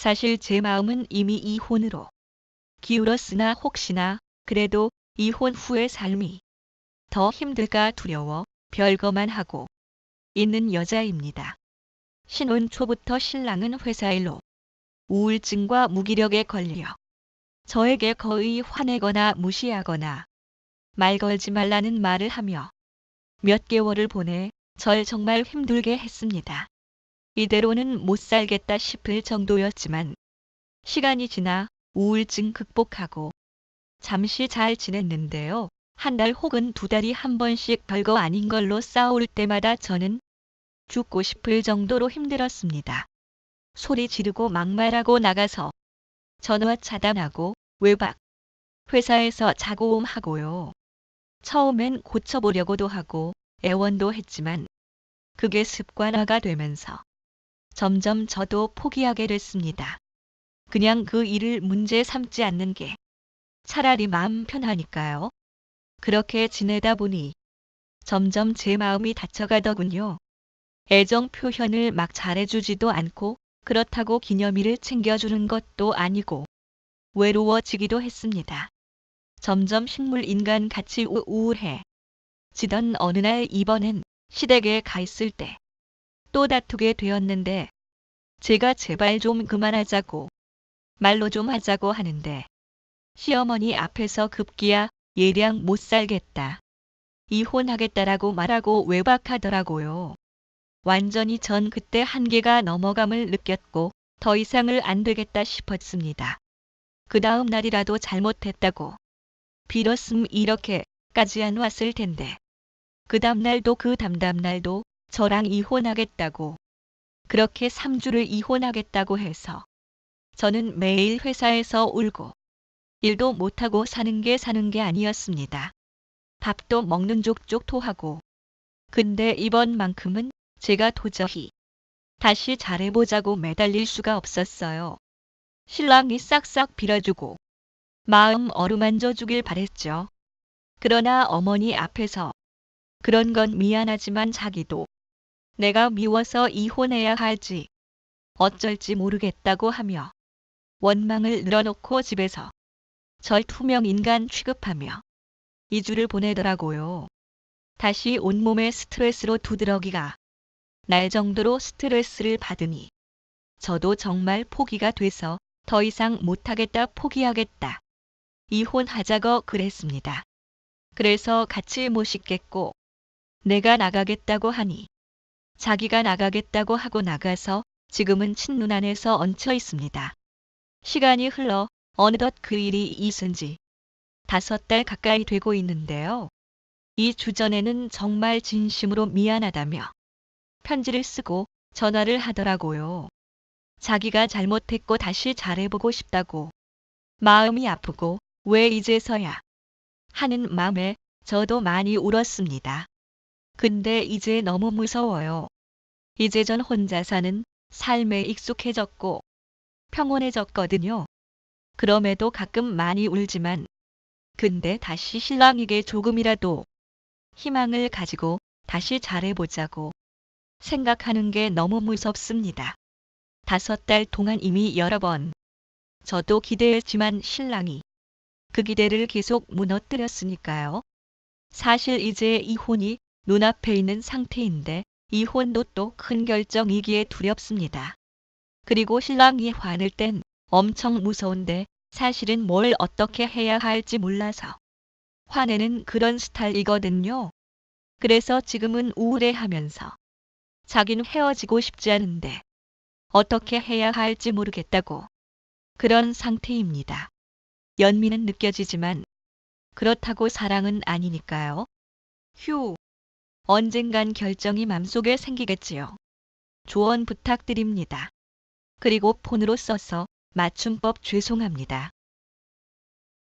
사실 제 마음은 이미 이혼으로 기울었으나 혹시나 그래도 이혼 후의 삶이 더 힘들까 두려워 별거만 하고 있는 여자입니다. 신혼 초부터 신랑은 회사 일로 우울증과 무기력에 걸려 저에게 거의 화내거나 무시하거나 말 걸지 말라는 말을 하며 몇 개월을 보내 절 정말 힘들게 했습니다. 이대로는 못 살겠다 싶을 정도였지만 시간이 지나 우울증 극복하고 잠시 잘 지냈는데요. 한 달 혹은 두 달이 한 번씩 별거 아닌 걸로 싸울 때마다 저는 죽고 싶을 정도로 힘들었습니다. 소리 지르고 막말하고 나가서 전화 차단하고 외박, 회사에서 자고음하고요. 처음엔 고쳐보려고도 하고 애원도 했지만 그게 습관화가 되면서 점점 저도 포기하게 됐습니다. 그냥 그 일을 문제 삼지 않는 게 차라리 마음 편하니까요. 그렇게 지내다 보니 점점 제 마음이 다쳐가더군요. 애정 표현을 막 잘해주지도 않고 그렇다고 기념일을 챙겨주는 것도 아니고 외로워지기도 했습니다. 점점 식물 인간 같이 우울해 지던 어느 날 이번엔 시댁에 가 있을 때 또 다투게 되었는데 제가 제발 좀 그만하자고 말로 좀 하자고 하는데 시어머니 앞에서 급기야 얘랑 못 살겠다. 이혼하겠다라고 말하고 외박하더라고요. 완전히 전 그때 한계가 넘어감을 느꼈고 더 이상을 안 되겠다 싶었습니다. 그 다음 날이라도 잘못했다고 빌었음 이렇게까지 안 왔을 텐데 그 다음 날도 그 다음 날도 저랑 이혼하겠다고 그렇게 3주를 이혼하겠다고 해서 저는 매일 회사에서 울고 일도 못하고 사는 게 아니었습니다. 밥도 먹는 족족 토하고 근데 이번만큼은 제가 도저히 다시 잘해보자고 매달릴 수가 없었어요. 신랑이 싹싹 빌어주고 마음 어루만져 주길 바랬죠. 그러나 어머니 앞에서 그런 건 미안하지만 자기도 내가 미워서 이혼해야 할지 어쩔지 모르겠다고 하며 원망을 늘어놓고 집에서 절 투명 인간 취급하며 2주를 보내더라고요. 다시 온몸에 스트레스로 두드러기가 날 정도로 스트레스를 받으니 저도 정말 포기가 돼서 더 이상 못하겠다 포기하겠다. 이혼하자고 그랬습니다. 그래서 같이 못 있겠고 내가 나가겠다고 하니 자기가 나가겠다고 하고 나가서 지금은 친누 안에서 얹혀 있습니다. 시간이 흘러 어느덧 그 일이 있은 지 5달 가까이 되고 있는데요. 2주 전에는 정말 진심으로 미안하다며 편지를 쓰고 전화를 하더라고요. 자기가 잘못했고 다시 잘해보고 싶다고 마음이 아프고 왜 이제서야 하는 마음에 저도 많이 울었습니다. 근데 이제 너무 무서워요. 이제 전 혼자 사는 삶에 익숙해졌고 평온해졌거든요. 그럼에도 가끔 많이 울지만 근데 다시 신랑에게 조금이라도 희망을 가지고 다시 잘해보자고 생각하는 게 너무 무섭습니다. 5달 동안 이미 여러 번 저도 기대했지만 신랑이 그 기대를 계속 무너뜨렸으니까요. 사실 이제 이혼이 눈앞에 있는 상태인데 이혼도 또 큰 결정이기에 두렵습니다. 그리고 신랑이 화낼 땐 엄청 무서운데 사실은 뭘 어떻게 해야 할지 몰라서 화내는 그런 스타일이거든요. 그래서 지금은 우울해하면서 자기는 헤어지고 싶지 않은데 어떻게 해야 할지 모르겠다고 그런 상태입니다. 연민은 느껴지지만 그렇다고 사랑은 아니니까요. 휴, 언젠간 결정이 맘속에 생기겠지요. 조언 부탁드립니다. 그리고 폰으로 써서 맞춤법 죄송합니다.